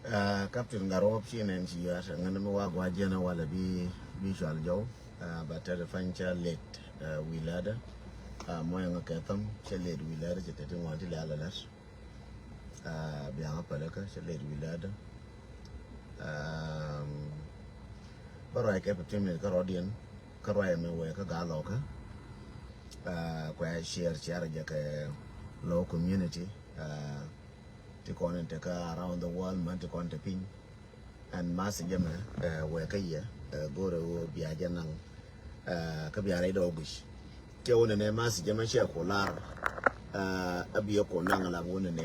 Captain Garop Chin and she has an Anamawa Guajana Wallaby Visual Joe, but at the Fancha late Willada, Moyanga Katham, she late Willada, she didn't want to Lalas, Bianga Palaka, she late Willada. But I kept a team in Carodian, Karoyame Waka Galoka, where share Jaka low community. Take on and take around the world, man, take on the pin, and mass Jama, where Kaya, go to Biajanang, Kabiara Dogish. Kill and a mass Jama Shakolar, a Bioko Nangala won an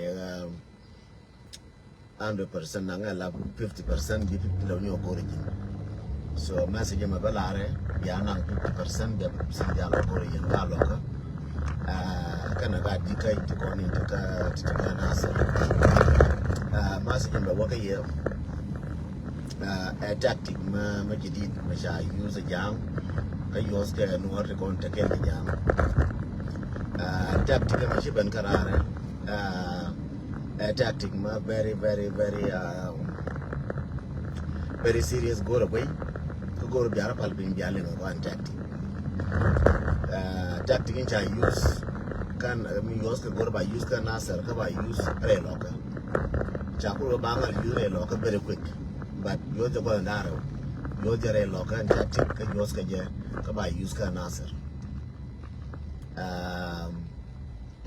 100% Nangala, 50% be Pilonio origin. So mass Jama Balare, Yanang 50%, the Sinjala origin, Galoka. Kanaga dika into into Nasa. Massing the work here. A tactic Majidit, Masha use a jam. I use the Nuar to contact a jam. Tactic Maship and Karare. A tactic very serious go away. To go to Biarapal being Bialing one tactic. Tactic in I use can use the go by use can answer by use a locker. Chapel Banga use a locker very quick, but you're the one narrow. You're the locker and tactic and use can by use can answer.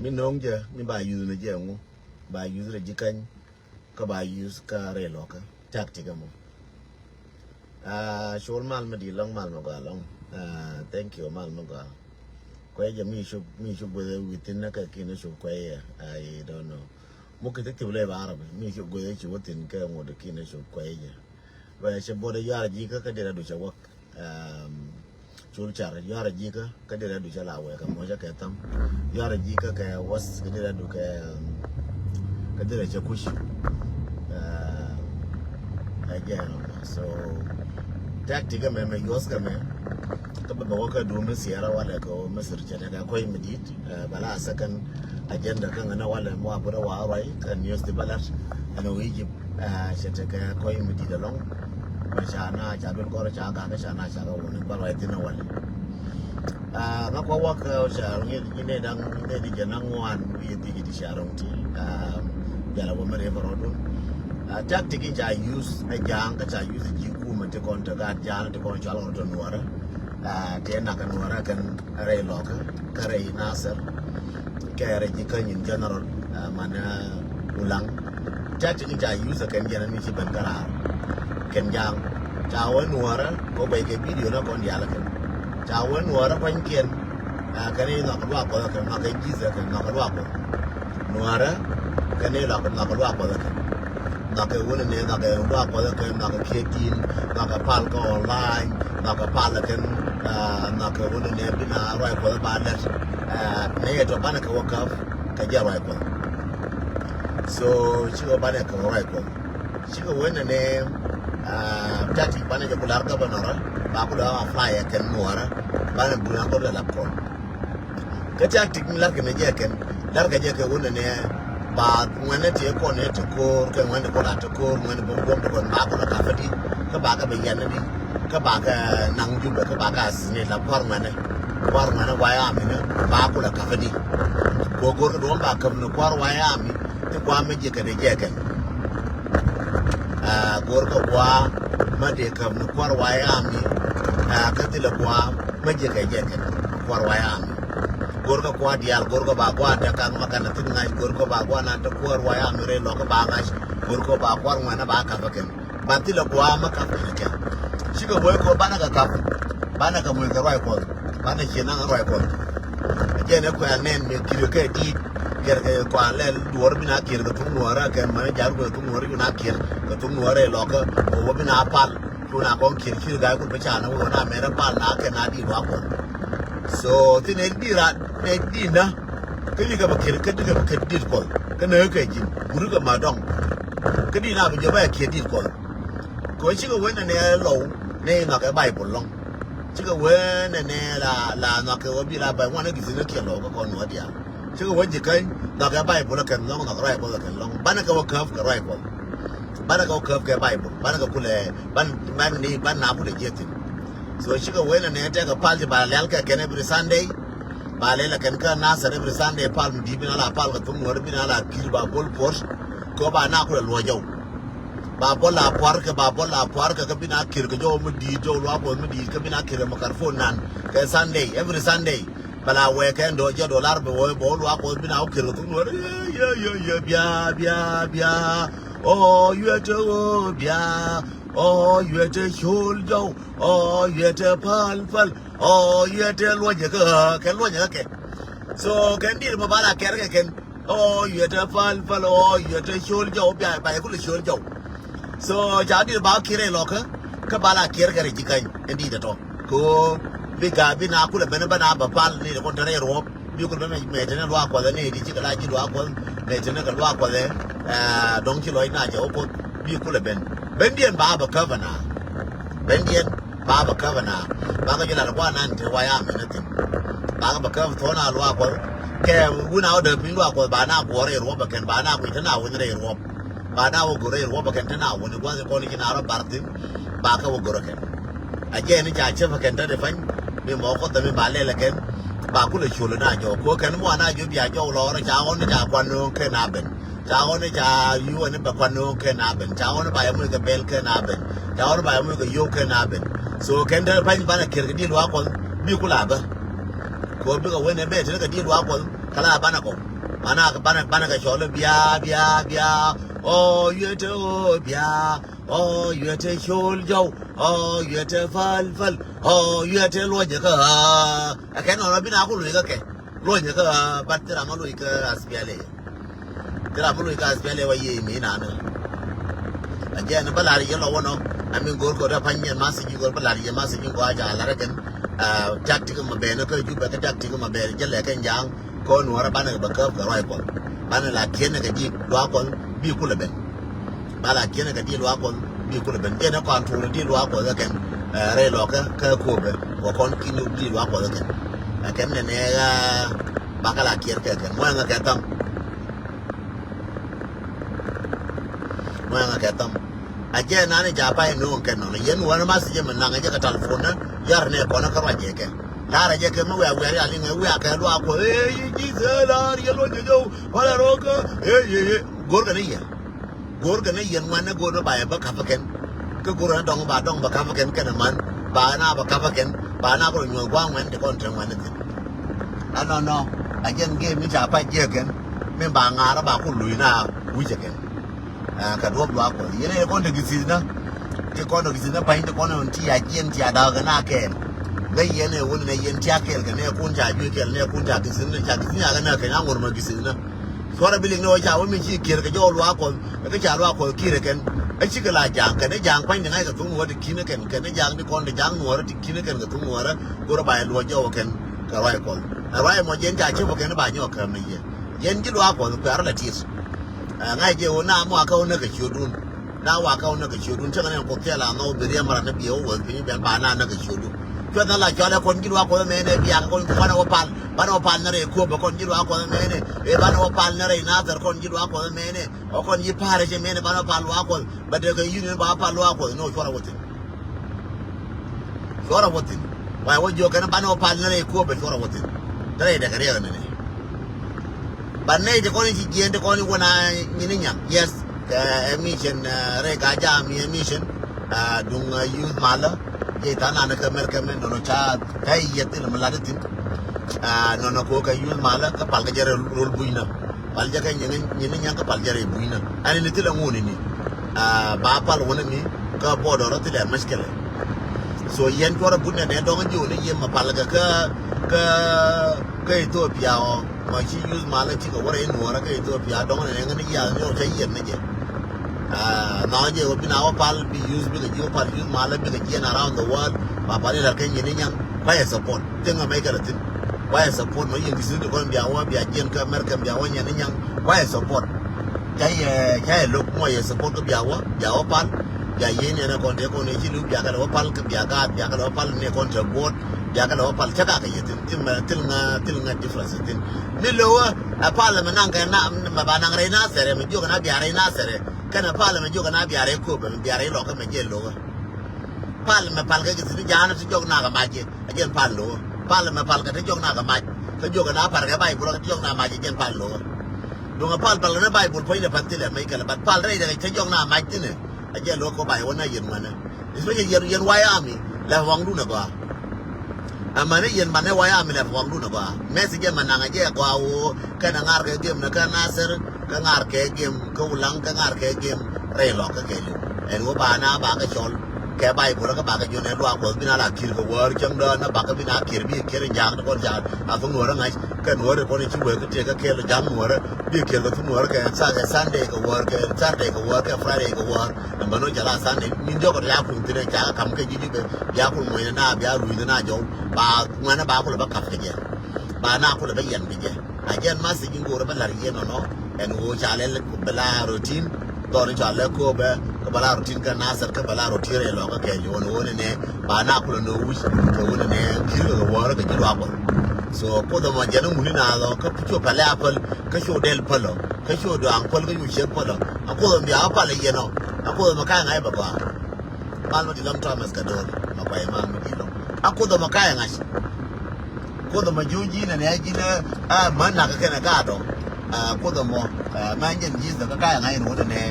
Me nongja, me by use the jamu, by use the jikan, by use car locker, tacticamo. Short malmadi long malmogalong. Thank you, Malmoga. Quay me should within a kina should quay, I don't know. Mukitative live Arab, me should go that you would think or the kina should quay. Where she bought a yard jika, Kadira do your work. Chulchar, Yara jika, Kadira do your work, and Moja Katam. Yara jika was Kadira do Kadira Jakush. Again, so tactic, member, Yoska man. Kabaga do Sierra Walaco, Mr. Chanaga, Quay Medit, Bala second agenda can wala more put a while right and use the ballot and we give Shataka Quay Medit along. Mashana, Chabin Korachaga, Shana Shadow, and Balai dinner one. Nako walk shall in a dung, Lady Janang one, we dig it shadow tea, Yellow woman ever order. Tactic in I use a young, I use a Jikum to contact Jan to control on water. Tiana can work and array locker, carry Nasser, carry Jikan in general, Mana Ulang. Tactic I use a can get a Michi Bankara. Can young Chawan Wara, go by a video on the Alakan. Chawan Wara, when can knock a rock or can knock a Jesus and knock a rock. Nuara, can they knock a rock or knock a woman and knock a rock or can knock a cake in, knock a palco online, knock a palacan. Knock a wooden name in a rifle about that. Negative Banaka walk off, Kaja rifle. So she go Banaka rifle. She go win a name, Tati Banaka Bular Governor, Bakuda Flyer can Moara, Banabunako the Lapcon. Katak me like in a jacket, Larka Jacka wooden air, but when it take on it to core, can when the Kola to core, when the bomb to go back on a cafety, Kabaka Bayanadi. Kabaka Nanguba Kabaka Snilla Pormana, Wyoming, Bakula Cafedi. Go to one back of the Quar Wyoming, the Guamagic and the Jacket. Gorka Gua, Magic of the Quar Wyoming, Catilla Gua, Magic a Jacket, Quar Wyoming. Gorka Quadial, Gorka Bagua, the Kanmakan, the night, Gorka Bagua, and the Quar Wyoming, Loka Bagash, Gorka Bagua, and a Bakafakan. Batilla Gua Macafakan. She go work or Banaka Cup, Banaka with the rifle, Banaka rifle. Again, a name, Kiruka eat, get a qualel, Durbina kill the Tumura, can manage out with Tumura kill, the Tumura locker, or Wabina Pal, Tunakon kill guy with Pachana, when I made a pal, cannot eat wapple. So, then it be that, they dinner. Can you have a kid, can you have a kid did call? Can you get him? Muruka Madong. Can you have your back kid did call? Go, she go win an air low. Nay, knock a Bible long. Chicken win and la knock a wabila by one of the kilo on what ya. Chicken when you can knock a Bible can long, knock a rifle can long. Banaka will curve the rifle. bana ka curve ke Bible bana ka kule ban ni ban na bude jetin so shiga wena ne ta ka palji ba lalka ken every Sunday ba lela ken ka nasa every Sunday pal di bin ala pal ka tum wor bin ala kil ba bol Porsche ko ba na kula lo jaw ba bola puar ka bina kir ka jo mu di jo lo ko mu di ka bina kir makarfon nan ka Sunday every Sunday bala we ka ndo je dollar be wo bo lo ko bina o kir tum wor bia oh you to bia oh you to shul jo oh you to pal oh you to lo je ka ke so kan di ma bala ker ka ken oh you to pal oh you to shul jo bia ba ku shul jo so jadi ba kire loka ka bala kire gare jikai ndi da to ko biga bina kula bana bana ba pal ni ko tare ro bi ko me tane lo akwa ne di jikala ji lo akwa me tane ka lo akwa le don ki lo ina je ko bi kula bendian ba ba kavana bendian ba ba kavana ba ga jila kwa nan te waya me natin ba ba kav to na lo akwa ke wuna da bi lo akwa ba na ko re ro ba ken ba na ko tana wani re ro ba na wo gore ro ba kan tana wani gwaze ko ni na ro bartin ba ka wo gore ken aje ni ja che fa kan da fan mi mo ko da mi ba le la ken ba ku le chulo na jo ko kan mo na jo bia jo lo ra ja on ja kwan no ke na ben ja on ja yu ni ba kwan no ke na ben ja on ba ya mu ke bel ke na ben ja on ba ya mu ke yo ke na ben so kan da fan ba na kir di lo ko bi ku la ba ko bi ka wene be te ka di lo ko kala ba na ko bana ka chulo bia oh you to bia oh you to shul jo oh you to fal oh you to lo je ka ka no bina ku lu ka ke lo je ka bat ra ma lu ka asbiale wa ye mi na na aje na balari ye lo wono amin gor ko da panye masiji gor balari ye masiji ko aja la raken tactic ma be na ka ju ba ka tactic ma be je le kan jang ko no ra bana ba ka roi ko bana la kene ka di lo ko bi ku le ben bala kene ka di lo ko bi ku le ben je na ko antu di lo ko ga ken re lo ka ko be ko kon ki ni di lo ko ga ken ken ne ga ba ka la kene ka ken mo nga ka tam aje na ne ja pa no ken no yen wa ma si je men na ga ka telefon yar ne ko na ka wa je ke Lara je ke mu ya we ali nge we aka lo akwa ji zela ri lo je jo wala roka gorga ne ya nwana go no ba ya ba ka faken ke gora dong ba ka faken ken man ba na ba ka faken ba na ko nyo gwa ngwan de kon tre ngwan ne no ajen ge mi ja pa je ken me ba nga ra ba ku lu na wu je ken ka do lo akwa yene ko de gisina pa inte ko no ti ya jen ti ada ga na ken gai yana wani na yin takel ga ne kun ta biyu kel ne kun ta gisin ne ta gisin ya ga na kan an gurma gisin na fora bilin no ja wani ji kir ga jo lo akon ga ja lo akon kire ken a ci ga la jang ka ne jang kwan ne ga tun wadi kine ken ka ne jang ni kon de jang no ti kine ken ga tun wara gura ba lo jo ken ka roi kon a roi mo jen ja ci bo ken ba nyo ka ne ye yen ji lo akon ko ar la tis ngai je wona mo aka wona ga chodun na wa ka wona ga chodun ta ne ko kela no bi re mara na biyo wo bi ba na ga chodun na la jole kon jilwa ko mene biya kon bana opal na re ko ba kon jilwa ko mene e bana opal na re na dar kon jilwa ko mene o kon yi pare je mene bana opal wa ko ba de ga yuni ba opal wa ko no chora wotin wa wo jo kana bana opal na re ko ba chora wotin dare da kare ne banne de kon ji jende kon wona nyini nyam yes emission re ga ja mi emission dung youth mala ye tana na kamer no cha tai yetil maladatin no ko ka yul mala ka pal ga jare rol buina pal jaga nyen nyang ka pal jare buina ani ni tila ngoni ni ba pal wona ni ka bodo ro tila maskele so yen ko ra bunne ne do ngi woni ye ma pal ga ka Ethiopia o ma chi yul mala chi ko wora en wora ka Ethiopia do ne ngani ya no cha yen ne je now je open our pal be used with the pal use mala be again around the world papa ni kan yin yang why support tinga make it why support no yin gisu ko bia wa bia gen ka america bia wa yin yang why support kai look mo ye support ko bia wa pal ya yin ne kon te ko ne chi lu bia ka wa pal ka bia ka wa pal ne kon te board bia ka wa pal cha ka ye tin difference tin ni lo a pal ma nang ka na ma ba nang re na sere mi jo na bia re na sere kana pala me joga na biare ko be biare lo ka me je lo pala me pal ka ke ti jana ti jog na ka ma je ajen pal lo pala me pal ka ti jog na ka ma ka joga na par ka bai bulo ka ti jog na ma je jen pal lo do nga pal na bai bul poi le patile me ka bat pal re de ti jog na ma ti ne ajen lo ko bai wona yen mana isme je yen wayami la wang du na ba amane yen mane wayami la wang du na ba mesi je mananga je kwa o kana ngar ke game na kana ser ka ngar ke game ko ulang ka ngar ke game re lo ka ke lu en wo ba na ba ka chol ke bai bu ka ba ka jo ne lo ko bina la kir ko war chang da na ba ka bina kir bi kir jang ko ja a fu no ra ngai ka no re ko ni chu we ka te ka ke lo jang no re bi ke lo fu no re ka sa ke sunday ko war ke saturday ko war ke friday ko war ba no ja la sunday min jo ko ya ku ti ne ja ka kam ke ji ji be ya ku mo na ya ru na jo ba ngana ba ko ba ka ke je ba na ko ba yen bi je ajen ma si jingo ba la yen no en wo chale ko bela routine to ni chale ko be ko bela routine ka na sar ka bela routine lo ka ke yo no ne ba na ko no wi ko woni ne kiro ko wora ka jiro ko so ko da ma janu muni na lo ka pucho pale apple ka sho del palo ka sho do an pol ka yu she palo ako mi a pale yeno ako ma ka ngai ba ba palma di lam thomas ka do ma pa ma mi lo ako da ma ka ngai ko da ma joji na ne ji na a man na ka kana ga do ko da mo man jen ji da ka ngai no ne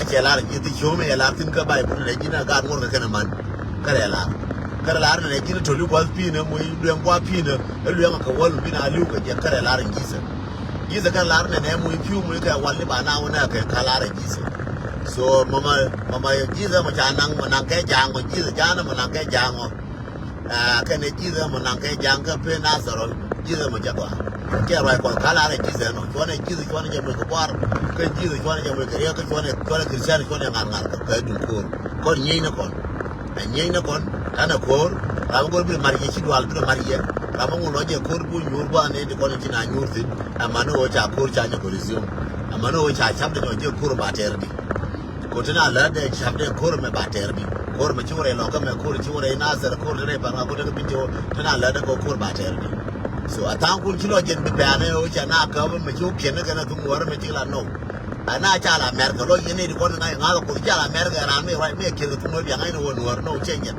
ke la ji ti show me la tin ka bai bu ne ji na ga ngor ka kana man ka la ne ji to lu kwa pi ne mo lu kwa pi ne lu ka wal bi na lu ka je ka la ran ji sa ka la ne mo pi mo ka wal ba na wona ka la ran ji so mama ji da mo cha nang mo nang ke jang mo ji da ja na mo nang ke jang mo ka ne ji da mo nang ke jang ka pe na zaro ji da mo ja kwa ke ra ko ka la ran ji sa no ko ne ji da ko ne je mo ko par ka ji da ko ne je mo ka ya ka ko ne kristian ko ne ngar ka du ko nyi na kon nyai na kon ana kor ram gor bi mariye ci wal bi mariye ram ngo lo je kor bu nyur ba ne de kon ci na nyur tin amano o cha kor cha nya ko resume amano o cha chab de no je kor ba ter bi ko tana la de chab de kor me ba ter bi kor me ci wore lo ka me kor ci wore na sar kor de ba ko de bi to tana la de ko kor ba ter bi so atan kun ci lo je bi ba ne o cha na ka me ci ke na kana tu wor me ci la no ana cha la merga lo yene di kon ngai ngalo ko cha la merga ran me right me ke tu no bi ngai no wor no chenye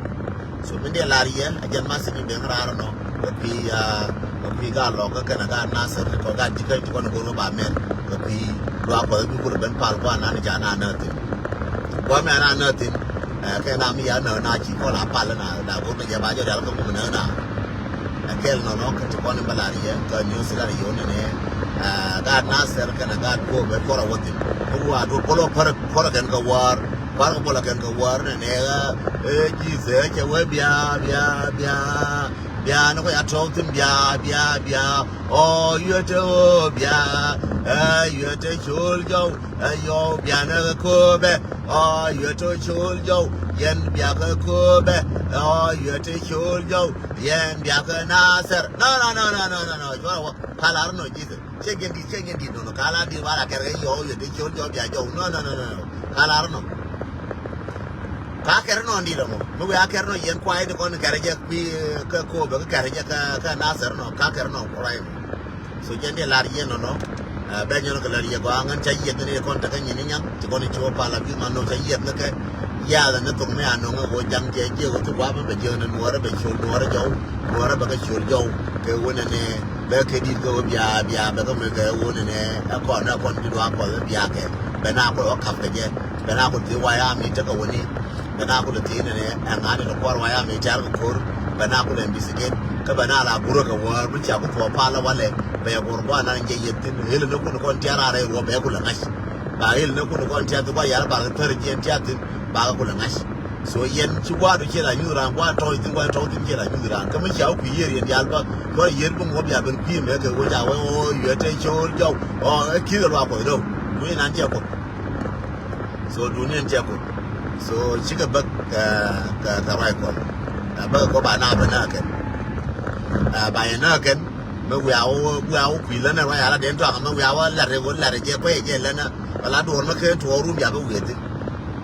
so minde larie ajan ma sini be ngara no pi ga lo ka kana ga na sa ko ga ti ka ti kon go ba men ko pi lo ko bi ko ben pal ko na ni ja na na ti ko me na na ti ke na mi ya na chi ko la pal na da ko ne ja ba jo da ko mo na na kel no no ka ti kon ba larie ka nyu sila yo ne ga na ser kana ga ko be ko ra wotin ko wa do ko lo par kan ka war par ko la kan ka war ne ji se che we bia no ko ya to tin bia o yu te o bia yu te chul jo yo bia na ko be o yu te chul jo yen bia ko be o yu te chul jo yen bia ka na ser no yo kala no ji se check di no kala di wala kere yo yu te chul jo bia jo no kala no ka kere no ndi lo mo ya kere no yen kwai de kon kere je bi ka ko be ka kere je ka na ser no ka kere no right so jende la yen no be nyono ka la ye ko angan cha ye ne kon ta kan yin nyang ti kon cho pa la bi man no cha ye ne ka ya da ne to me ano ngo jang je ko tu wa be je ne no ra be chul no ra jo no ra be ka chul jo ke wona ne be ke di ko bia be ka me ke wona ne ko na kon di wa ko bia ke be na ko ka ke je be na ko ti wa ya mi ta ko woni bana ko te ne ngani no kwar waya me jar ko bana ko le bisige ka bana la buro ka war mu cha ko to pala wale be gor ba na nge yetin hele no ko kon tiara re ro be ko la ngash ba hele no ko kon tiara ba yar ba tar je tiatin ba ko la ngash so yen ci wa do ke la nyura wa to tin wa to tin ke la nyura ka mu cha ku yer yen yal ba ko yer bu mo bia ben ku me ke wo ja wo ye te cho jo o ki ro ko do du ni nan je ko so du ni je ko so chiga bak ka rai ko ba ko ba na ken ba na ken me wa ku la na wa ala den to ma wa la re je ko je la na wala do ma ke to ru ya ba we ti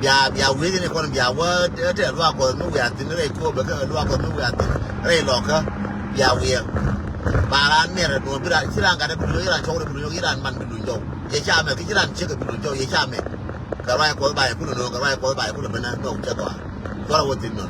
bia we ne ko bia wa te wa ko me wa ti ne ko ba ka wa ko me wa ti re lo ka bia we ba ran ne re do bira siran ga de bu yo ran cho de bu yo ran man bu yo ye cha me ki ran che ga bu yo ye cha me karai ko bai ku no karai ko bai ku bana no cha to ko wo tin no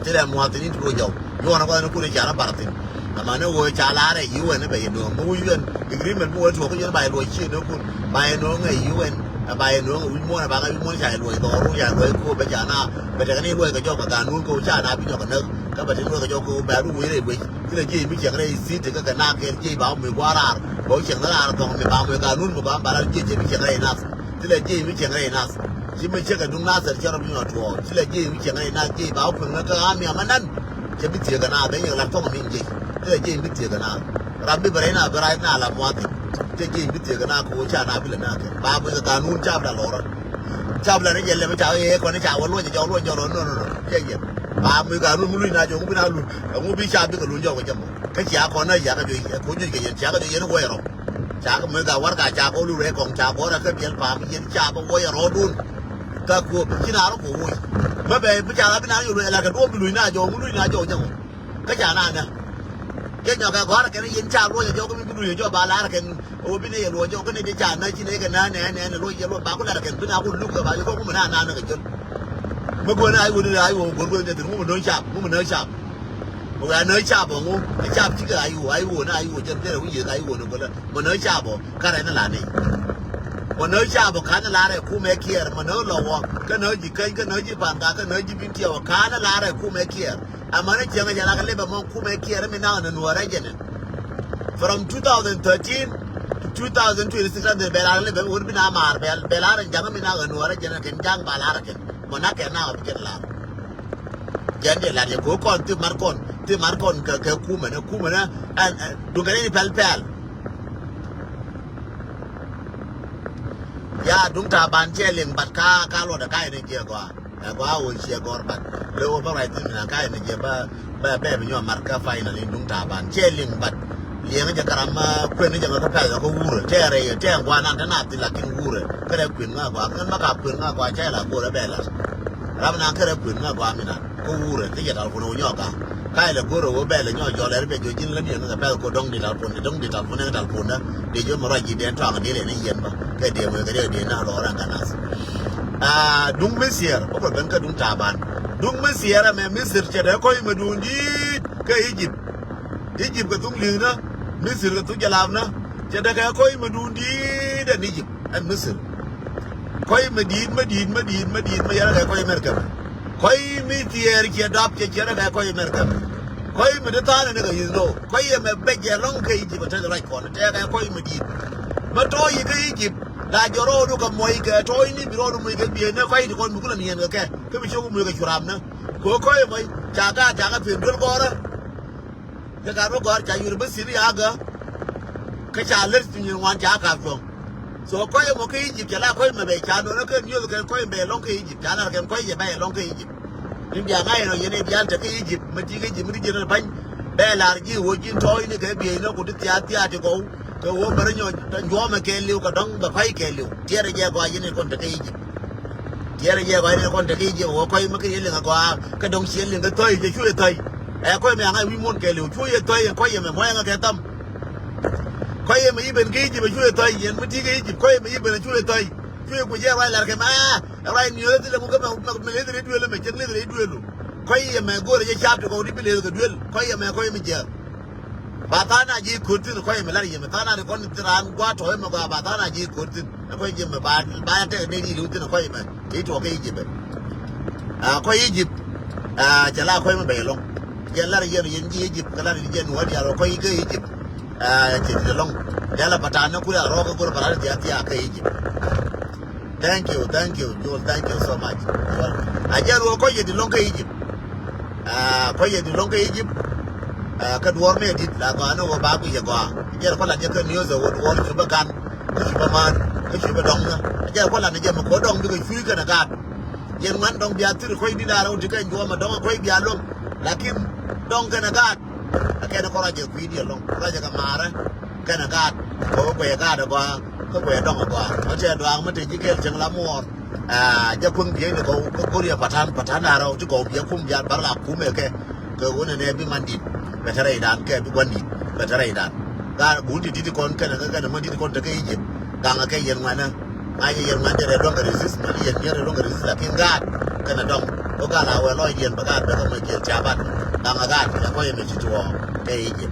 tira mo tin tu yo yo na ko ku ne cha na paratin ama ne wo cha la re yu ne bai no mu yu en agreement mo to ko yo bai lo chi no ku bai no ngai yu en bai no wi mo na ba ga wi mo cha lo to ru ya lo ku ba cha na ba ta ni lo ga jo ka nu ko cha na bi no ka ne ka ba tin lo ga jo ko ba ru wi re wi ti le ji mi che re si te ka na ke ji ba mi kwa ra bo chen na to mi ba mi ka nu mo ba ba ra ji mi che re na ti le ji mi che re na ji mi che ka dung na sa cha ro mi no to ti le ji mi che re na ji ba ku na ka mi ma nan che bi ti ga na be yo la to mi ji ti le ji mi ti ga na ra bi ba re na ba ra na la mo ti ti ji mi ti ga na ko cha na bi le na ke ba mi ka nu cha da lo ra cha la ne ye le ma cha ye ko ne cha wo lo jo no ye ye ba mi ka nu mu lu na jo mu na lu mu bi cha bi ka lu jo ko jamo cái cha con nó giờ cái gì cũng như cái cha cái gì nó quay rồi cha cái mới cả quán cả cha có lưu rễ còn cha có là cái biển phàm biển cha có quay rồi luôn cái cuộc khi nào nó cũng vui mới về bây giờ là bên nào nhiều là cái đuôi lùi na vô chẳng cái cha nào nè cái nhỏ cái quán là cái nó yên cha luôn cho cái lùi cho bà lá là cái ô bên này lùi cho cái này cha này chỉ này cái nè lùi cho bà có là cái bên nào cũng lúc cái bà cho có mình ăn nó cái chân mới quên ai quên thì cũng mình nói chạp một cái nơi cha bỏ ngu cái cha chỉ cái ai u chân thế là cái gì ai u nó gọi là một nơi cha bỏ cái này nó là này một nơi cha bỏ cái nó là này khu mẹ kia mà nơi lò cái nơi gì cây cái nơi gì bàn cái nơi gì bên tiêu cái nó là này khu mẹ kia à mà nó chẳng cái là cái level mong khu mẹ kia nó mới nào nó nuôi ra vậy nè from 2013 to 2026 the Belar level would be Namar Belar and Jamina and Nuara General Jang Balarakan Monaca now of General General là go con ti marcon cái kuma na and du cái pel ya đúng ta ban che liền bật ca lo da kai này kia qua ôi chia gor bật lâu bao ngày thì là kai này kia ba bé bây giờ marca final đúng ta ban che liền bật liền cái caram quên cái cái pel có vu rồi che rồi che qua nan na thì là kinh vu rồi cái đấy quên nga qua cái mà cả quên nga qua che là cô đã bé là làm nào cái đấy quên nga qua mình có vu rồi cái gì đâu có nhỏ cả cái là cô rồi bé là nhỏ giỏi là bé chơi chín là điện là bé cô đông đi đào phun đó để cho mà rồi gì đến tròn cái này nó yên mà cái điều nào đó là cái nào đúng mấy xìa có phải bên cái đúng trà bàn đúng mấy xìa là mẹ mấy xìa chỉ để coi mà đúng gì cái Egypt cái tung lừa đó mấy xìa cái tung giờ làm đó chỉ để cái coi mà đúng gì để Egypt anh mấy xìa coi mà giờ cái coi America coi mấy tiệt kia đáp chỉ để cái coi America coi mà để ta này cái gì đâu coi mà bây giờ long cái Egypt cái right con để cái coi mà đi mà thôi cái Egypt là do rồi đâu có mấy cái thôi ní bị rồi mấy cái biển nó quay thì con mình cũng là nhiều người cái bị show mấy cái churam nữa có coi mấy chả cái phim đó có đó cái nó có chảอยู่bên Syria cơ cái chả lên nhiều ngoan chả cả rồi so coi một cái Egypt chả là coi mà về chả nó cái nhiều cái coi về long cái Egypt chả là cái coi về về long cái Egypt nhưng giờ ngay rồi vậy bây giờ cái Egypt mà chỉ cái gì mới đi chơi bánh bé là gì hồi chín thôi ní cái biển nó cũng đi tia thì có cái wo bari nyo mà cái liu cái đông bả phải cái liu tiệt ra qua vậy này con cái gì tiệt ra qua này con cái gì wo coi mà cái liền cái đông xiên liền cái thôi cái chui thôi coi mẹ ngay vi môn cái liu chui thôi coi mẹ moi ngay cái tâm coi mẹ bên cái gì mà chui thôi vậy mới chỉ cái gì coi mẹ bên chui thôi chui của giờ lại là cái mà lại nhiều thì là một cái mà lấy cái đuôi là mẹ chân lấy cái đuôi luôn coi mẹ go để chắp cho con đi lấy cái đuôi coi mẹ giờ batana ji kurtin ko yeme lari yeme tana de kon tiran gwa to yeme gwa batana ji kurtin ko yeme ba ta de ni lutin ko yeme e to ko Egypt ko Egypt jala ko yeme be long jala yer yen ji Egypt kala ni jen wadi aro ko yige Egypt ti de long jala batana ku ya ro ko ko bara dia ti aka Egypt thank you Joel thank you so much ajaru ko yedi long ko Egypt ko yedi long ko Egypt cái đuôi này thì là có nó ba cái gì có giờ có là những cái nhiều rồi đuôi nó chụp gan nó chụp man nó chụp đông nữa giờ có là nó giờ mà có đông thì cái chui cái là gan giờ ngoan đông bia thì khơi đi ra đâu thì cái đuôi mà đông khơi bia luôn lakin đông cái là gan cái nó có là giờ chui đi luôn có giờ cái mà đấy cái là gan có cái gan được qua có cái đông qua nó chơi đoàn mà thì chỉ cái chẳng lắm mua giờ quân bia thì có đi phát thanh nào đâu chứ có bia không bia bắt là cũng mấy cái vấn này bị mandit betere dan ke bi wandi betere dan ga bunti titi kon kana ga na mandit kon ta kai je ga ga kai yen wana ai yen ma de don ga resist ma yen don ga resist la kin ga kana don ko ga la we lo yen ba ga da ko ma ke cha ba da ma ga ya ko yen chi tuo ke yi ji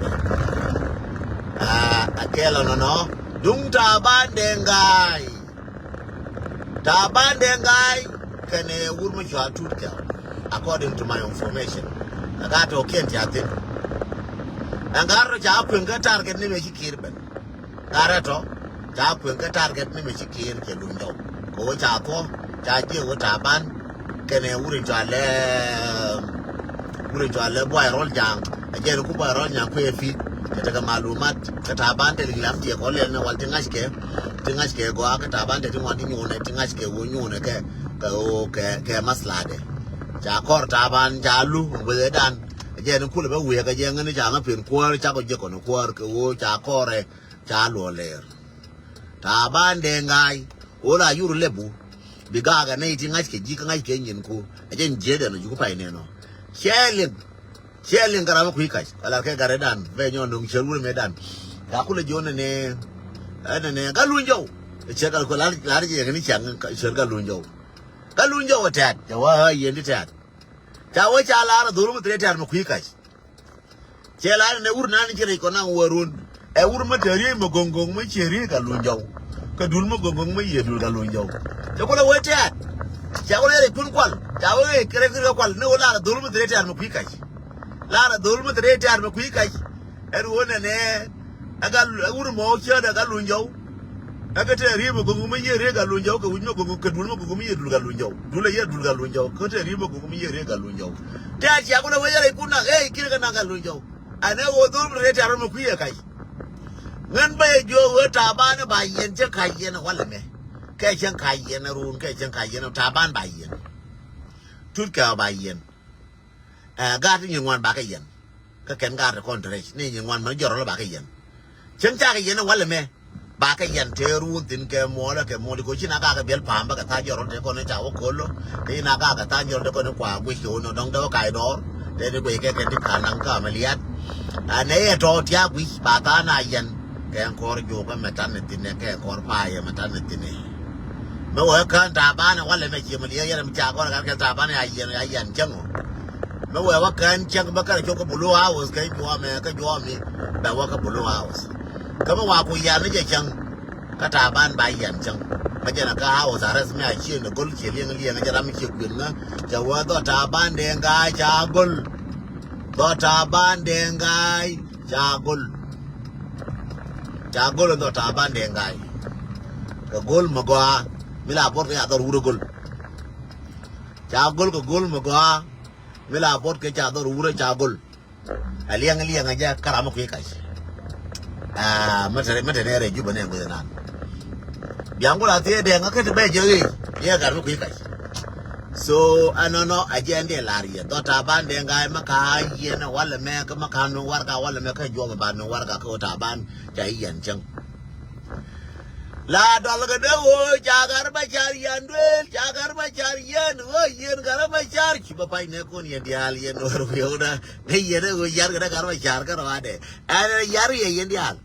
akela no dung ta ban dengai kane wurmu cha tutka according to my information aga to kent ya tin angaro cha pwenga target ni me chikirben garato cha pwenga target ni me chikir ke lundo ko cha ko cha je wo ta ban kane wurin jale boy rol jang aje ku boy rol nyang ko fi kata malumat kata bante lilam tie ko le na wal tingash ke go aka ta bante tin wadi nyone tingash ke wo nyone ke maslade ja kor ta ban ja lu we dan je ni kule ba we ga je ngani ja ngapin ko cha ko je ko no ko ke wo cha kore cha lo ler ta bande ngai ola yuru lebu bigaga na tingash ke ji kangash ke nyin ku aje je da no ju pa ne no Shelling garama kuikai ala ke garedan ve nyon dum chelul medan ga kula jone ne galunjo che gal ko la je ni chang sher galunjo tat wa yendi tat ta wa cha la dulum tre tat ma kuikai che la ne urna ni kire ko nan warun e ur ma tari ma gongong ma cheri galunjo ka dul ma gongong ma yedul galunjo che ko la wa tat cha ko le kun kwal ta wa kire kwal ne wala dulum tre tat ma kuikai Lara dulmu tere tar ma kuikai wona ne aga uru mo cha daga lunjo aga te ribo gungu ma yere ga lunjo ko wunyo gungu ka dulmu gungu mi yedul ga lunjo dule yedul ga lunjo ko te ribo gungu mi yere ga lunjo ta ci agona wayere kuna kire ga ga lunjo ane wo dulmu tere tar ma kuikai ngan ba jo wata bana ba yen je kai yen wala me kai chen kai yen run kai chen kai yen ta ban ba yen tut ka ba yen gạt những ngoan bạc cái gì, cái kén gạt là con trời, nên những ngoan mà giờ nó bạc cái gì, chân cha cái gì nó quá là mẹ, bạc cái gì thế ruộng tin cái mua đi coi chi naga cái bel phàm bạc cái thang giờ nó để con nó chào con lo, thì naga cái thang giờ nó con nó quả quỳ chỗ nó đong đâu cái đó, để nó quỳ cái đi khả năng cả mà liệt, này cho tia quỳ bà ta na yên, cái anh coi vô cái mà tan tin này cái coi phải mà tan tin này, mà ở cái trà ban nó quá là mẹ chỉ mà liệt giờ mình cha con cái trà ban này yên chăng mà vừa vào cái chẳng bao cái chỗ cái blue house cái chỗ mi bảo vào cái blue house cái mà vào cái nhà nó chỉ chẳng cái trà ban bài hiện chẳng cái chỗ là cái house ở đây mấy chuyện nó gold chỉ liền cái làm chuyện quyền nữa cho vào đó trà ban đen gai trà gold đó trà ban đen gai trà gold đó trà ban đen gai cái gold mà qua mình làm bớt cái đó rùa gold trà gold cái gold mà qua Mila bot ke cha do ure cha gol aliang aja karama ku kai mate ne re ju bane ngo nan biang gola tie de nga ke be je ye gar ku kai so anono ajende laria do ta ban de ngai maka ye na wala me ka maka no warga wala me ka jo ba no warga ko ta ban cha yen chang La dal ga de wo jagar ba char yan wo yen gar ba char ki ba pai ne kon yen dial yen or yo da ne yen go yar ga gar ba char ka wa de ana yar ye yen dial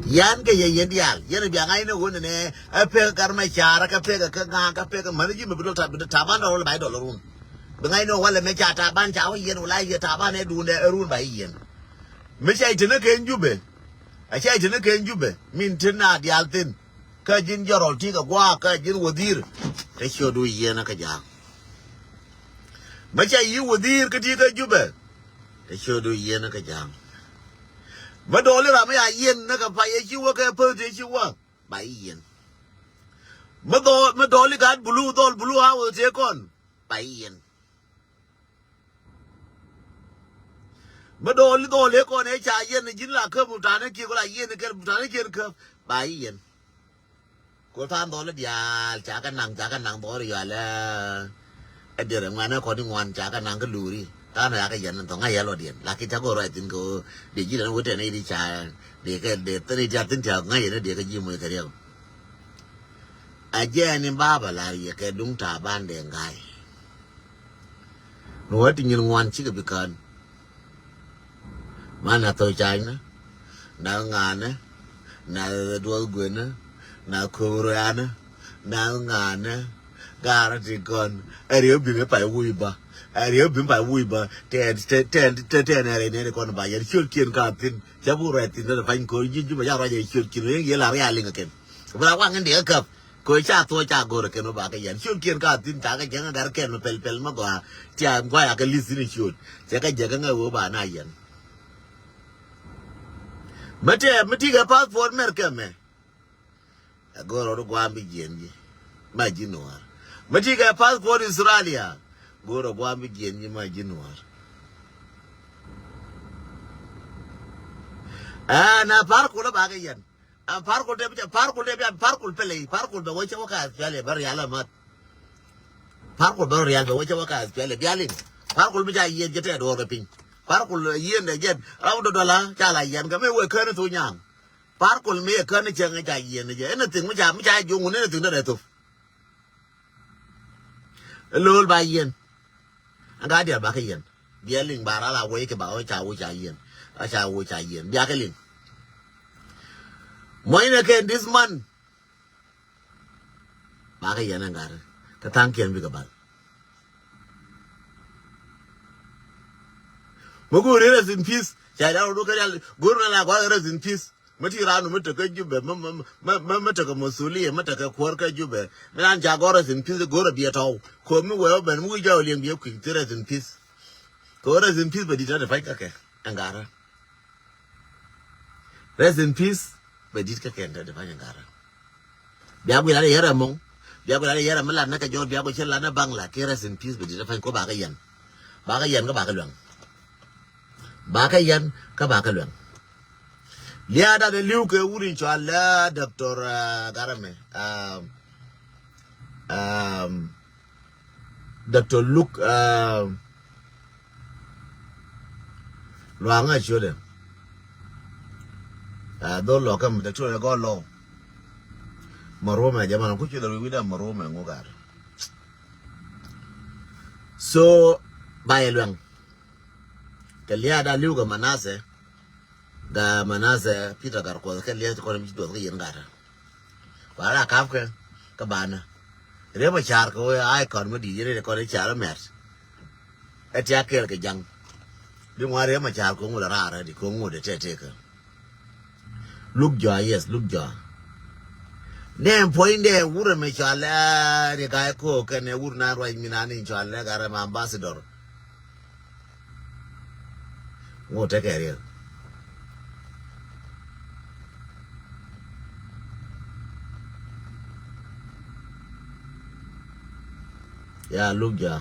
yan ga ye yen dial yen bi ngai ne won ne a pe gar ma char ka pe ka nga ka pe ka man ji me bi ta ban do ba do run bi ngai no wala me cha ta ban cha wo yen wala ye ta ban ne du ne run ba yen me chai tene ke njube Achai jene ke njube min tina dialtin ka jin jarol ti ka gwa ka jin wadir te shodu yena ka ja macha yi wadir ka ti ka jube te shodu yena ka ja madole ra ma ya yen na ka pa ye chi wa ka pe te chi wa ba yen madole ga blue ha wo te kon ba yen Madoli dole ko ne cha yen jin la ke mutane ki ko la yen ke mutane ke ke ba yen ko tan dole dia cha kan nang dole ya la edere ngana ko ni ngwan cha kan nang ke luri ta na ka yen to ngai lo dien la ki ta ko ro tin ko de ji la wo te ne di cha de ke de te ni ja tin cha ngai ne de ke ji mo ke rio a je ni ba ba la ye ke dung ta ban de ngai no ti nyin ngwan chi ke bi kan Mana tôi trái nó ngàn á, na đuôi quyền á, na Koreana, na Ngana, Garaticon, and you'll be by Weeba, and you'll be by Weeba, 10 any corner by your shulkin carpin, Jabu rat in the fine coin, you may already shulkin, yellow yelling again. But I want in the cup. Kocha to cha go to Kenobaka and shulkin carpin, Taka Janga Garken, Pelmagoa, Tiam Guayaka listening shoot, Jaka Jaganga Woba Nayan. Matiga passport Merkame. I go to Guambi Genji, my Ginoir. Matiga passport Australia. Go to Guambi Genji, my Ginoir. And a parkul Bagayan. A parkul Pele, parkul the Wachawaka, Pele, very alamat. Parkul burial, the Wachawaka, Pele, Bialin. Parkul Bija yet get at Oraping. Parkul yen again, out of dollar, Chala Yan, come away, Colonel to young. Parkul me a Colonel Chang, anything which I do, anything that I took. A little by yen. And I did back again. Bialing Barala wake about which I yen. I shall which I yen. Biakalin. Moin again this month. Bakayan and Gar. Katankian Bigabal. Mugu rest in peace. Shall look at Gurna rest in peace. Matirano Mataka Jube, Mataka Mosuli, Mataka Quarka Jube, Milan Jagoras in peace, go to be at all. Call me well, and we go and be quick to rest in peace. Go rest in peace, but it had a fight. Angara. Rest in peace, but this can't the Angara. Biabula Yaramon, Biabula Yaramala, Naka John Biabulana Bangla, rest in peace, but it find Kobakayan. Bakayan, Kabakalung. Bakayan, Kabakalung. Liada the Luke Urin Chala, Dr. Garame, Dr. Luke Luanga Children. Don't lock him, the children got low. Maroma, Jaman, put you the with a Maroma and Mogar. So, by a long. The Liada Luga Manase. Da Manase Peter Garco, the Liat Economy to the Yangara. Wara Kafka, Cabana. Reba Charco, icon with the Recorded Charamet. At Jacker Young. You want Rema Charco with a rara, the Congo, the Taker. Look jaw, yes, look jaw. Then point there, wouldn't make Chala, the guy cook, and they would not write me an inch on Legaram ambassador. What a carrier. Yeah, look, yeah.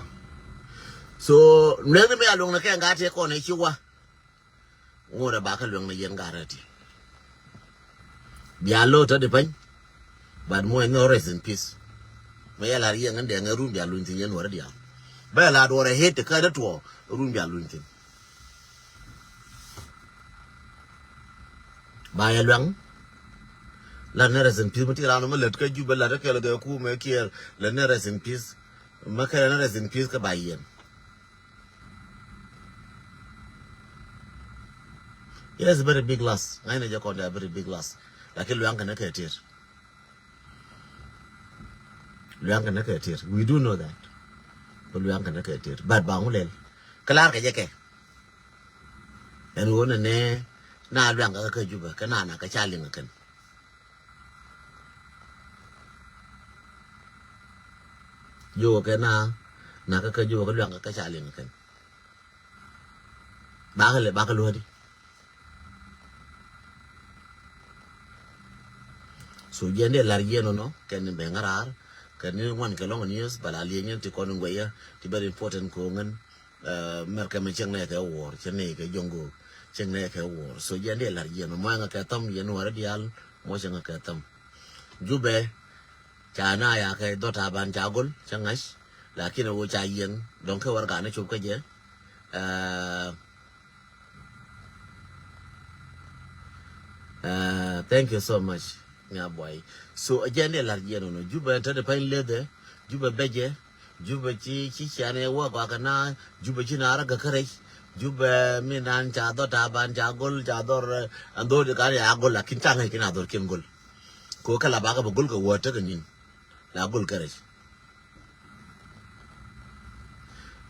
So, never me alone, I can't get a corner. You were what about a long young garret. Yeah, low to the pen, but more no rest in peace. May I young and then a room be a lunting and what ya. Bella, or I hate the cut at all, a room be a lunting. By a long Laneras in peace, Matilano, let you be like a Kelaku make here, Laneras in peace. Macarena is in peace by yen. Yes, a very big loss. I know you call that a very big loss. Like a Luanka Nakatir. Luanka Nakatir. We do know that. But Luanka Nakatir. But Bangulel. Kalarka Jake. And one and ne, na Luanka Kajuba, Kanana, Kachalingakan. Yo cái na cái yo cái lượng cái trả liền cái ba cái luôn đi so giờ này là gì nó cái này bên ngara cái này quan cái long news bà là liền thì con người ya thì very important của ngân mer cái mình chẳng này cái war chẳng này cái jongo chẳng này cái war so giờ này là gì nó mang cái tâm giờ nó ra đi al mua chẳng cái tâm jube Chana ya ke dota ban chagol changas lakini wo chayen donc warga na chup ka je thank you so much nya boy so agende lar je no juba ta de pain lede juba beje juba chi chane wo ka kana juba chi na ra ga kare juba minan cha dota ban chagol cha dor ando de ka ya gol lakin changa kina dor kin gol ko kala ba ka bugul ka wata kan yin la gul kare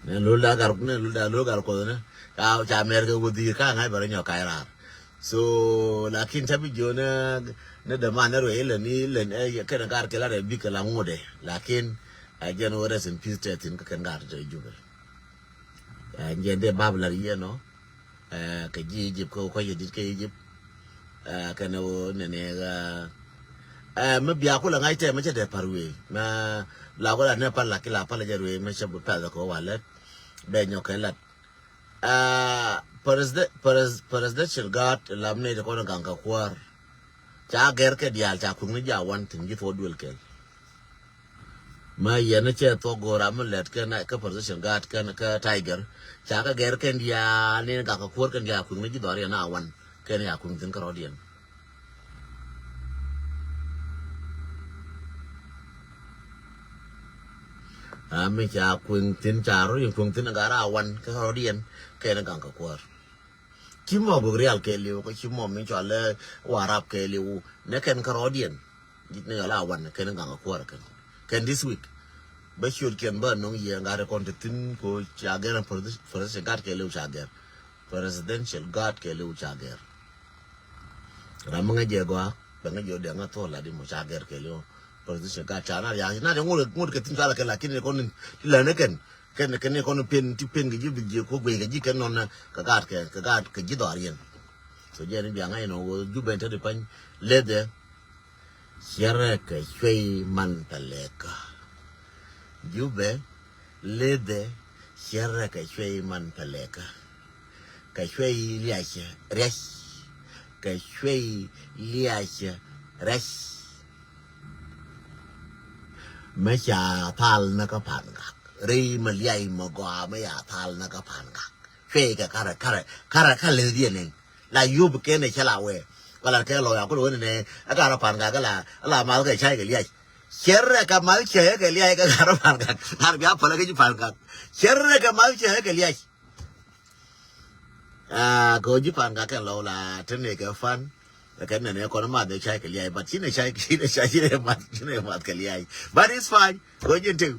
ne lula gar ne lula ko ne ka cha mer ka wudi ka ngai bare nyo kai ra so lakin tabi jona ne da ma na ro ele ni len e ka gar ke la re bi ka la ngode lakin a jen wora sin piste tin ka kan gar de jubel njende babla ye no ka ji jib ko yedit ka jib ka no ne ne ga me bia ko la ngai te me che de parwe ma la ko la ne pa la ki la pa la jerwe me che bu pa ko walet be nyo ka lat presidential guard lamne de ko na ganga kwar cha ger ke dial cha kun ni ja wan tin gi to duel kel ma yana che to gora me let ke na ka presidential guard ka tiger cha ka ger ke dia ne ganga kwar ke dia kun ni do ya na wan ke ne ya kun tin ka rodien me cha kun tin cha ro yin kun tin ga ra wan ka rodien ke na ganga kwar kimo go real ke liu ko kimo min cho le warap ke liu ne ken ka rodien dit ne la wan ke na ganga kwar kan this week ba shul ken ba no ye ngare kon tin ko chager presidential guard ke liu chager presidential guard ke liu chager ramanga je go ba nga jo de nga to la di mo chager ke liu presidential guard chana ya na de ngul ke tin kala ke lakini kon la ne ken kon pen ti pen gi ji ko gwe gi ken non ka gad ke ji do arien so je ni nga no ju ben te de pan le de sierra ke chwe man taleka jube le de sierra ke chwe man taleka ka chwe liache res ka chwe liache res me cha tal na ka pan ka re ma liai ma gwa me ya tal na ka pan ka chwe ka kara le die ne la yub ke ne chala we wala ke lo ya ko ne aka ra pan ka la mal ke chai ke liai sierra ka mal che ke liai ka ra pan ka har bia pala ke ji pan ka sierra ka mal che ke liai ko ji pan ka ke lo la tene ke fan cái này có nó mà để chơi cái liai, but chỉ này mà cái liai, but it's fine, có chuyện chứ,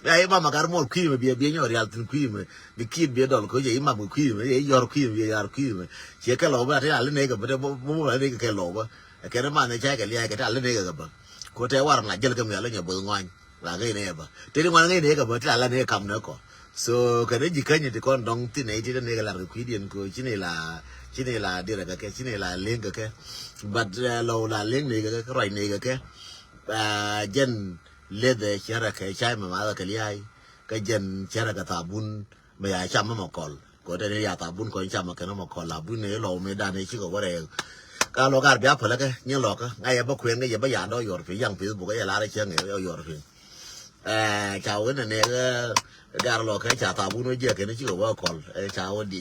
ai mà cái món khuya mà bia nhau real tin khuya mà, bị kid bia đòn có gì mà khuya mà, ấy yar khuya mà, chỉ cái lẩu mà thế là lên này cái bữa bữa là này cái lẩu mà, cái nó mà để chơi cái liai cái là lên này cái bữa, có thể qua là chơi cái mèo lên nhà bự ngoan, là cái này bữa, thế nhưng mà cái này cái bữa là lên này cầm nữa có, so cái đấy chỉ cái như thì con đong tin này thì này cái là khuya điện của chỉ này là đi là cái chỉ này là lên cái but lâu là lên này cái rồi này cái dân lên để chơi ra cái chai mà cái liai cái dân chơi ra cái tabun mà ya chăm mà call có đây ya tabun có chăm mà cái nó mà call là bun này lâu mới đan này chứ có cái này cái lò cái béo phải là cái nhớ lò cái ngay ở khuyên cái gì bây giờ đó rồi phải giang phải buộc cái lá đấy chơi này rồi phải chào cái này gar lo cái chả tabu nó giờ cái nó chỉ có vào call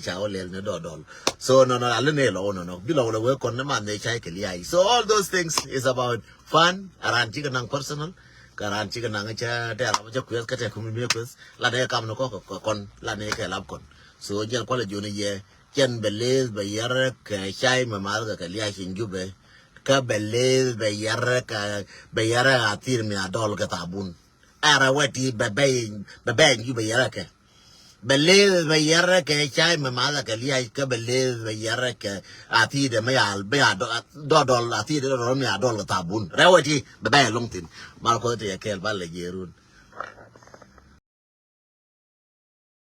chào lên nó đỏ so no allen này no below the work on the man they chai cái liai so all those things is about fun aran chỉ cái năng personal aran chỉ cái năng cha để làm cho quyết cái thể không biết quyết là để cầm nó có con là này cái làm con so giờ có là chỗ này về chân believe bây giờ cái chai mà cái liai xin giúp về cái believe bây giờ atir mi adol cái tabun ara wati babay you bayara ka belle bayara ka chai mama ka liya ka belle bayara ka ati de mayal ba do ati de ro mi adol tabun rawati babay longtin mal ko te kel balle jerun